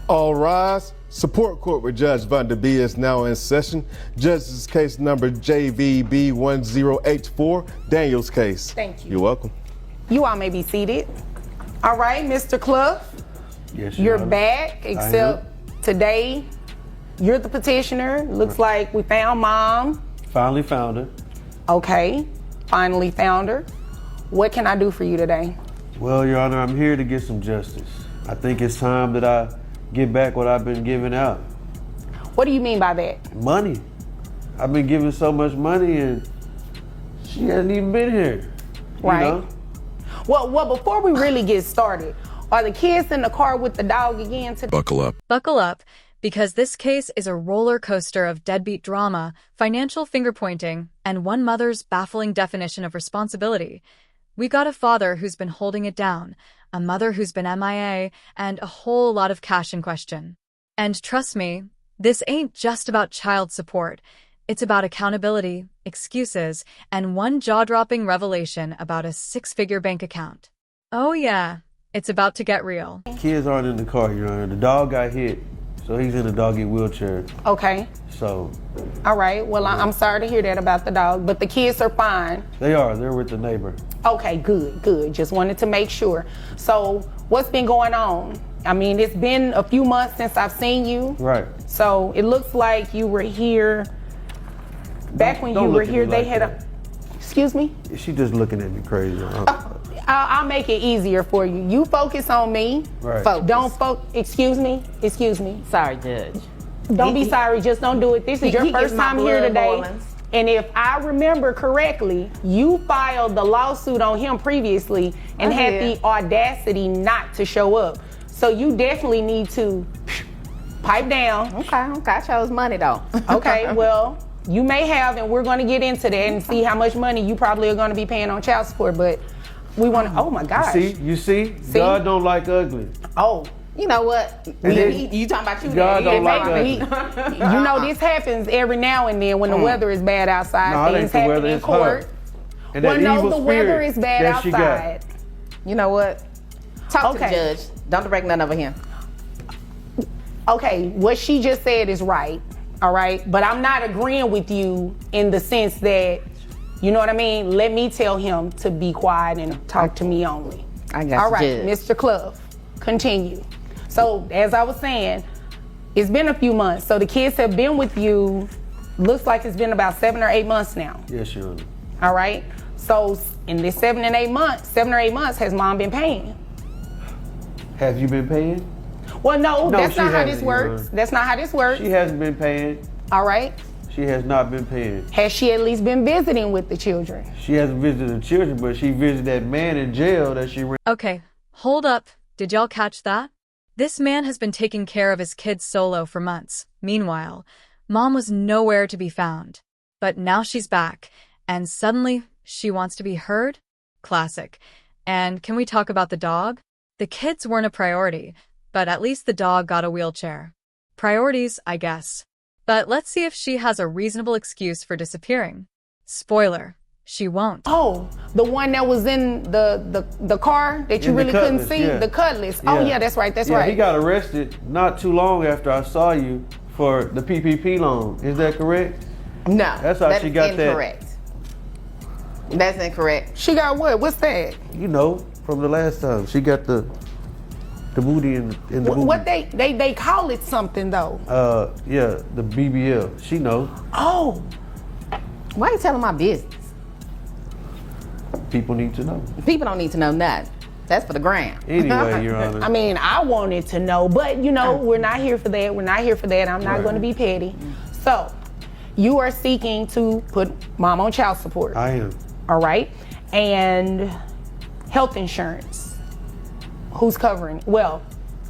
All rise. Support court with Judge Van Der Bee is now in session. Judge's case number JVB1084, Daniel's case. Thank you. You're welcome. You all may be seated. All right, Mr. Clough. Yes, You're back, except today you're the petitioner. Looks like we found Mom. Finally found her. Okay, finally found her. What can I do for you today? Well, Your Honor, I'm here to get some justice. I think it's time that I get back what I've been giving out. What do you mean by that? Money. I've been giving so much money and she hasn't even been here. Right. You know? Well, before we really get started, are the kids in the car with the dog again today? Buckle up. Buckle up, because this case is a roller coaster of deadbeat drama, financial finger-pointing, and one mother's baffling definition of responsibility. We got a father who's been holding it down, a mother who's been MIA, and a whole lot of cash in question. And trust me, this ain't just about child support. It's about accountability, excuses, and one jaw-dropping revelation about a six-figure bank account. Oh yeah, it's about to get real. Kids aren't in the car, Your Honor. The dog got hit, so he's in a doggy wheelchair. Okay. So. All right. Well, I'm sorry to hear that about the dog, but the kids are fine. They're with the neighbor. Okay, good. Just wanted to make sure. So, what's been going on? I mean, it's been a few months since I've seen you. Right. So, it looks like you were here. Back when you were here, they had a. Excuse me? She just looking at me crazy. I'll make it easier for you. You focus on me. Right. Excuse me. Sorry, Judge. Don't be sorry. Just don't do it. This is your first time here today. And if I remember correctly, you filed the lawsuit on him previously and had the audacity not to show up. So you definitely need to pipe down. Okay. I chose money though. Okay, well, you may have, and we're going to get into that and see how much money you probably are going to be paying on child support. But we want to. Oh my gosh. You see? God don't like ugly. Oh. You know what? You talking about you? God don't like ugly. You know, this happens every now and then when the weather is bad outside. No, things happen in court. And well, no, the weather is bad outside. You know what? Talk to the judge. Don't direct none over him. Okay, what she just said is right. All right, but I'm not agreeing with you in the sense that, you know what I mean? Let me tell him to be quiet and talk to me only. I got you. All right, Judge. Mr. Clough, continue. So, as I was saying, it's been a few months. So the kids have been with you, looks like it's been about 7 or 8 months now. Yes, Your Honor. All right. So in this 7 or 8 months, has Mom been paying? Have you been paying? Well, no, that's not how this hasn't, works. That's not how this works. She hasn't been paying. All right. She has not been paying. Has she at least been visiting with the children? She hasn't visited the children, but she visited that man in jail that she ran. Okay, hold up. Did y'all catch that? This man has been taking care of his kids solo for months. Meanwhile, Mom was nowhere to be found. But now she's back, and suddenly she wants to be heard? Classic. And can we talk about the dog? The kids weren't a priority, but at least the dog got a wheelchair. Priorities, I guess. But let's see if she has a reasonable excuse for disappearing. Spoiler, she won't. Oh, the one that was in the car that you really couldn't see? Yeah. The Cutlass. Yeah. Oh, yeah, that's right. He got arrested not too long after I saw you for the PPP loan. Is that correct? No. That's how she got incorrect. That's incorrect. She got what? What's that? You know, from the last time. She got the booty in the booty. What they call it something, though? Yeah, the BBL. She knows. Oh. Why are you telling my business? People need to know. People don't need to know nothing. That's for the gram. Anyway, Your Honor. I mean, I wanted to know, but you know, we're not here for that. I'm not going to be petty. So, you are seeking to put Mom on child support. I am. All right. And health insurance. Who's covering? Well,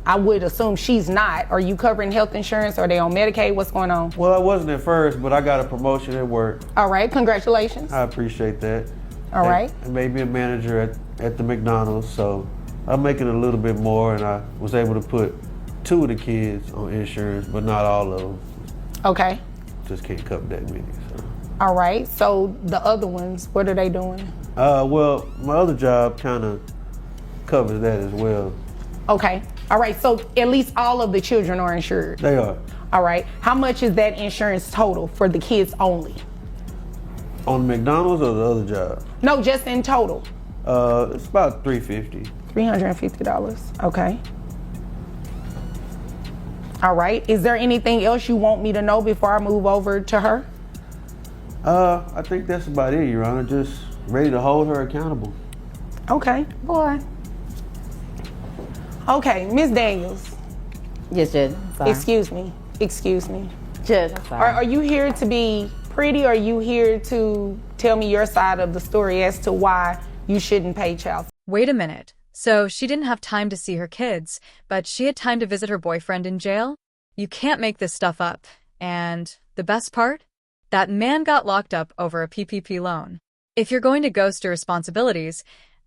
I would assume she's not. Are you covering health insurance? Are they on Medicaid? What's going on? Well, I wasn't at first, but I got a promotion at work. All right. Congratulations. I appreciate that. All right. I made me a manager at the McDonald's, so I'm making a little bit more, and I was able to put 2 of the kids on insurance, but not all of them. Okay. Just can't cover that many. So. All right. So the other ones, what are they doing? Well, my other job kind of covers that as well. Okay. All right, so at least all of the children are insured. They are. All right, how much is that insurance total for the kids only? On McDonald's or the other job? No, just in total. It's about $350. $350, okay. All right, is there anything else you want me to know before I move over to her? I think that's about it, Your Honor. Just ready to hold her accountable. Okay. Boy. Okay, Miss Daniels. Yes, Judge. Sorry. Excuse me. Judge, I'm sorry. Are you here to be pretty, or are you here to tell me your side of the story as to why you shouldn't pay child support? Wait a minute. So she didn't have time to see her kids, but she had time to visit her boyfriend in jail? You can't make this stuff up. And the best part? That man got locked up over a PPP loan. If you're going to ghost your responsibilities,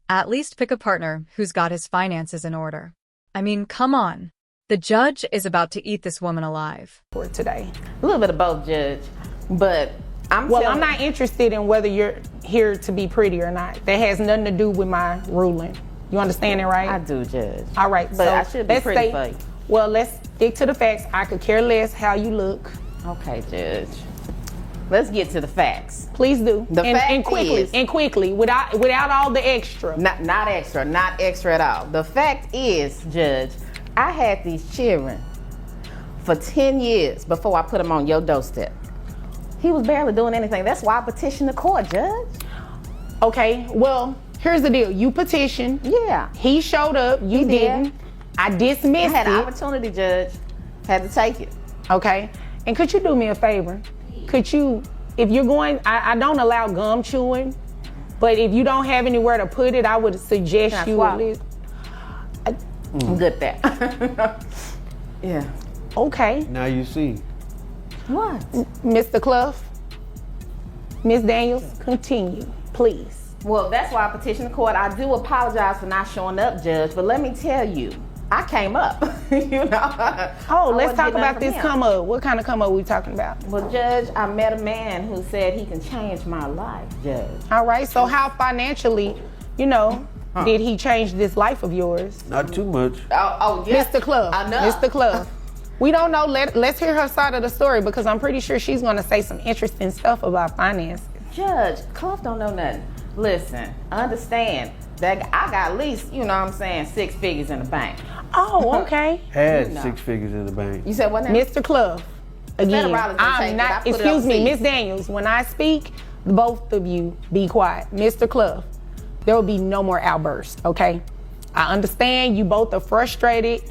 at least pick a partner who's got his finances in order. I mean, come on. The judge is about to eat this woman alive. For today. A little bit of both, Judge. But I'm not interested in whether you're here to be pretty or not. That has nothing to do with my ruling. You understand it, right? I do, Judge. All right, but so I should be pretty for you. Well, let's stick to the facts. I could care less how you look. Okay, Judge. Let's get to the facts. Please do. And quickly, without all the extra. Not extra at all. The fact is, Judge, I had these children for 10 years before I put them on your doorstep. He was barely doing anything. That's why I petitioned the court, Judge. Okay, well, here's the deal. You petitioned. Yeah. He showed up. You didn't. I dismissed it. I had an opportunity, Judge. Had to take it. Okay. And could you do me a favor? Could you, if you're going, I don't allow gum chewing, but if you don't have anywhere to put it, I would suggest you at least. I'm good at that. Yeah. Okay. Now you see. What? Mr. Clough, Miss Daniels, continue, please. Well, that's why I petitioned the court. I do apologize for not showing up, Judge, but let me tell you, I came up, you know. Oh, let's talk about this come up. What kind of come up we talking about? Well, Judge, I met a man who said he can change my life, Judge. All right, so how financially, did he change this life of yours? Not too much. Oh, yes. Mr. Clough. I know. Mr. Clough. We don't know. Let's hear her side of the story because I'm pretty sure she's going to say some interesting stuff about finances. Judge, Clough don't know nothing. Listen, understand that I got at least, 6 figures in the bank. Oh, okay. Had 6 figures in the bank. You said what now? Mr. Clough, again, I'm not, excuse me, Miss Daniels, when I speak, both of you be quiet. Mr. Clough, there will be no more outbursts, okay? I understand you both are frustrated,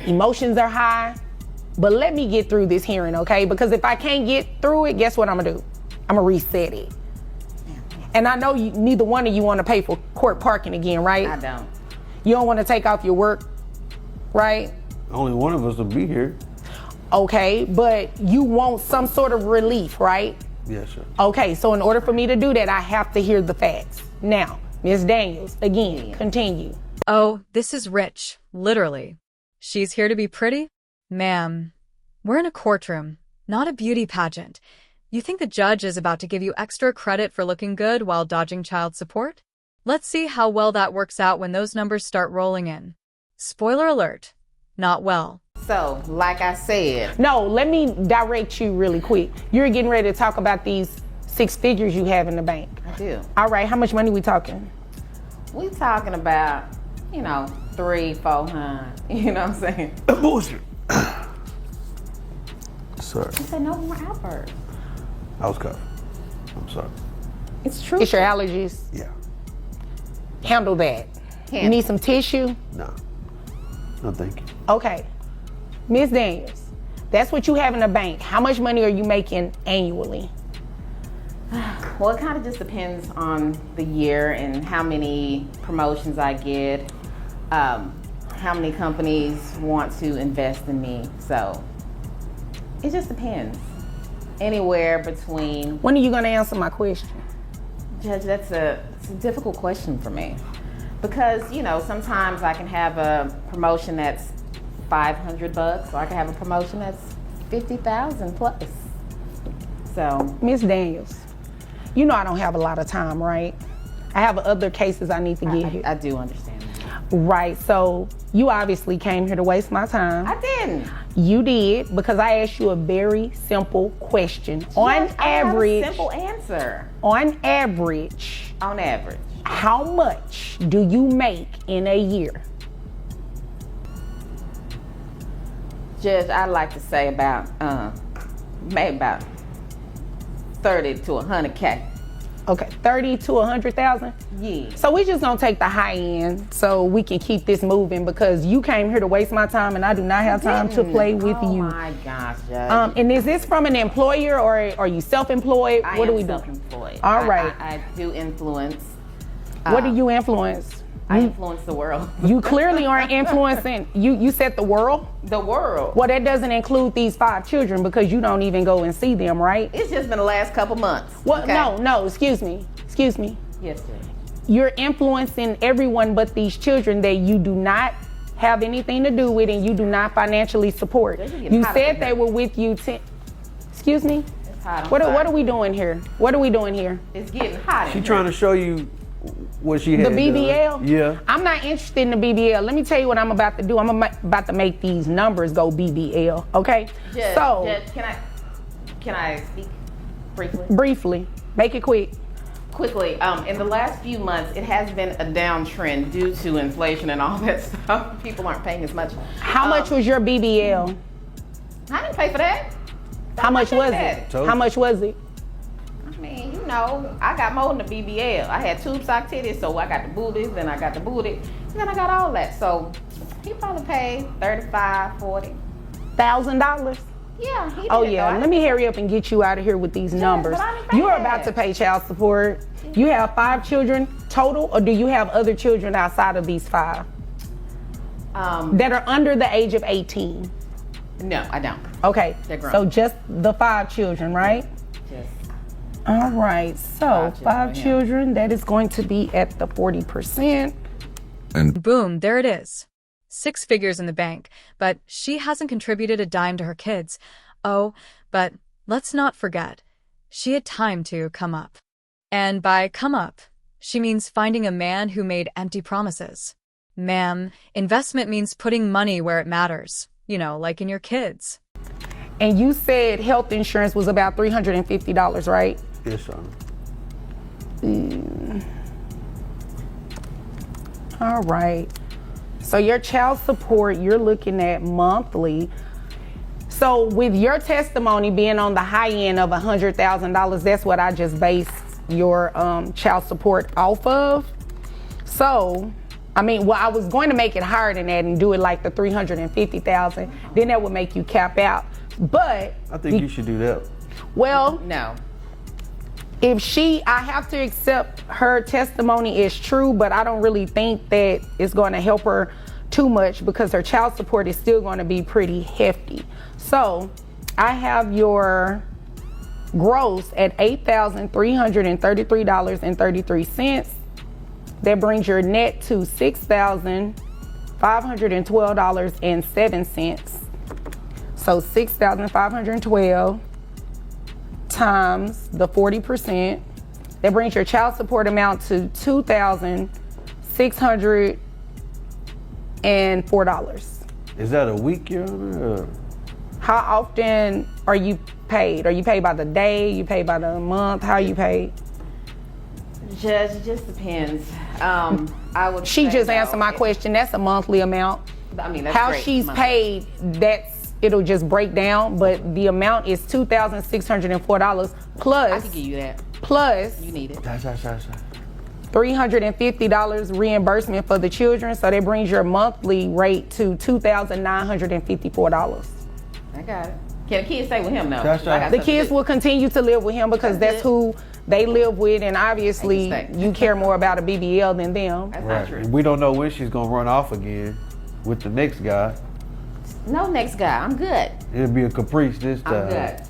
emotions are high, but let me get through this hearing, okay? Because if I can't get through it, guess what I'm gonna do? I'm gonna reset it. And I know neither one of you want to pay for court parking again, right? I don't. You don't want to take off your work, right? Only one of us will be here. Okay, but you want some sort of relief, right? Yes, sir. Okay, so in order for me to do that, I have to hear the facts. Now, Ms. Daniels, again, continue. Oh, this is rich, literally. She's here to be pretty? Ma'am, we're in a courtroom, not a beauty pageant. You think the judge is about to give you extra credit for looking good while dodging child support? Let's see how well that works out when those numbers start rolling in. Spoiler alert, not well. So, like I said. No, let me direct you really quick. You're getting ready to talk about these 6 figures you have in the bank. I do. All right, how much money we talking? We talking about, 300-400. You know what I'm saying? Bullshit. Sorry. You said no more outbursts. I was coughing. I'm sorry. It's true. It's your allergies. Yeah. Handle that. You need some tissue? No. No, thank you. Okay. Ms. Daniels, that's what you have in the bank. How much money are you making annually? Well, it kind of just depends on the year and how many promotions I get, how many companies want to invest in me. So it just depends. Anywhere between. When are you going to answer my question? Judge, it's a difficult question for me because, sometimes I can have a promotion that's $500 or I can have a promotion that's $50,000 plus. So. Ms. Daniels, I don't have a lot of time, right? I have other cases I need to get here. I do understand that. Right, so you obviously came here to waste my time. I didn't. You did, because I asked you a very simple question. On average, simple answer. On average, how much do you make in a year? Judge, I'd like to say about maybe about 30 to 100K. Okay, 30 to 100,000? Yeah. So we're just gonna take the high end so we can keep this moving, because you came here to waste my time and I do not have time to play with you. Oh my gosh, Judge. And is this from an employer or are you self-employed? I what am do we do? self-employed. All right. I do influence. What do you influence? I influence the world. You clearly aren't influencing. You said the world? The world. Well, that doesn't include these 5 children because you don't even go and see them, right? It's just been the last couple months. Well, okay? no, excuse me. Yes, sir. You're influencing everyone but these children that you do not have anything to do with and you do not financially support. You said they were with you. Excuse me? It's hot. What are we doing here? What are we doing here? It's getting hot. She trying to show you what she had The BBL? done. Yeah. I'm not interested in the BBL. Let me tell you what I'm about to do. I'm about to make these numbers go BBL, okay? Judge, can I speak briefly? Briefly. Make it quick. Quickly, in the last few months, it has been a downtrend due to inflation and all that stuff. People aren't paying as much. How much was your BBL? I didn't pay for that. How much was it? How much was it? I mean, I got more than the BBL. I had tube sock titties, so I got the boobies, then I got the booty, and then I got all that. So he probably paid $35,000, $40,000. Yeah, he did. Oh yeah, let me hurry up and get you out of here with these numbers. You're about to pay child support. You have 5 children total, or do you have other children outside of these 5 that are under the age of 18? No, I don't. Okay, They're grown. so just the 5 children, right? Yes. All right, so 5 children, that is going to be at the 40%. And boom, there it is. 6 figures in the bank, but she hasn't contributed a dime to her kids. Oh, but let's not forget, she had time to come up. And by come up, she means finding a man who made empty promises. Ma'am, investment means putting money where it matters, like in your kids. And you said health insurance was about $350, right? Yes, sir. All right. So your child support, you're looking at monthly. So with your testimony being on the high end of $100,000, that's what I just based your child support off of. So, I was going to make it higher than that and do it like the $350,000. Then that would make you cap out. But I think you should do that. Well, no. I have to accept her testimony is true, but I don't really think that it's going to help her too much because her child support is still going to be pretty hefty. So I have your gross at $8,333.33. That brings your net to $6,512.07. So $6,512 times the 40%. That brings your child support amount to $2,604. Is that a week, Your Honor? How often are you paid? Are you paid by the day? You paid by the month? How are you paid? Judge, it just depends. She just answered my question. That's a monthly amount. That's how great. She's paid, it'll just break down, but the amount is $2,604 plus. I can give you that. Plus. You need it. $350 reimbursement for the children, so that brings your monthly rate to $2,954. I got it. Can the kids stay with him now? The kids will continue to live with him because that's who they live with, and obviously you care more about a BBL than them. That's not true. We don't know when she's gonna run off again with the next guy. No next guy. I'm good. It'll be a caprice this time. I'm good.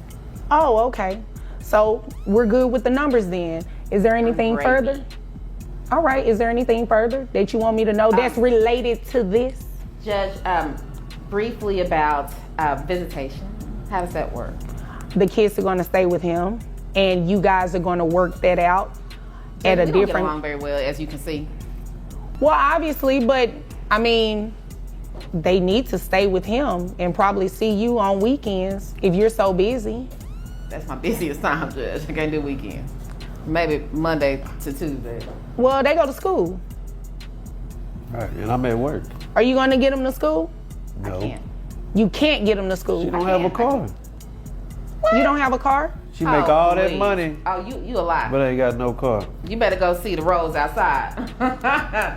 Oh, okay. So we're good with the numbers then. Is there anything further? All right. Is there anything further that you want me to know that's related to this? Judge, briefly about visitation. How does that work? The kids are going to stay with him, and you guys are going to work that out at a different. We don't get along very well, as you can see. Well, obviously, but I mean, they need to stay with him and probably see you on weekends if you're so busy. That's my busiest time, Judge. I can't do weekends. Maybe Monday to Tuesday. Well, they go to school. Right, and I'm at work. Are you going to get them to school? No. I can't. You can't get them to school. She don't have a car. You don't have a car? She make all that please. money, Oh, you a lie. but ain't got no car. You better go see the rose outside.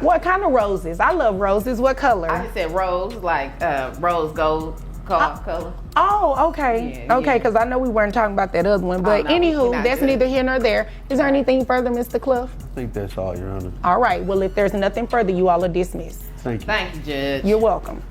What kind of roses? I love roses. What color? I just said rose, like rose gold color. Oh, okay. Yeah, okay, yeah. because I know we weren't talking about that other one. But no, we're anywho, not that's good. neither here nor there. Is there anything further, Mr. Cliff? I think that's all, Your Honor. All right. Well, if there's nothing further, you all are dismissed. Thank you. Thank you, Judge. You're welcome.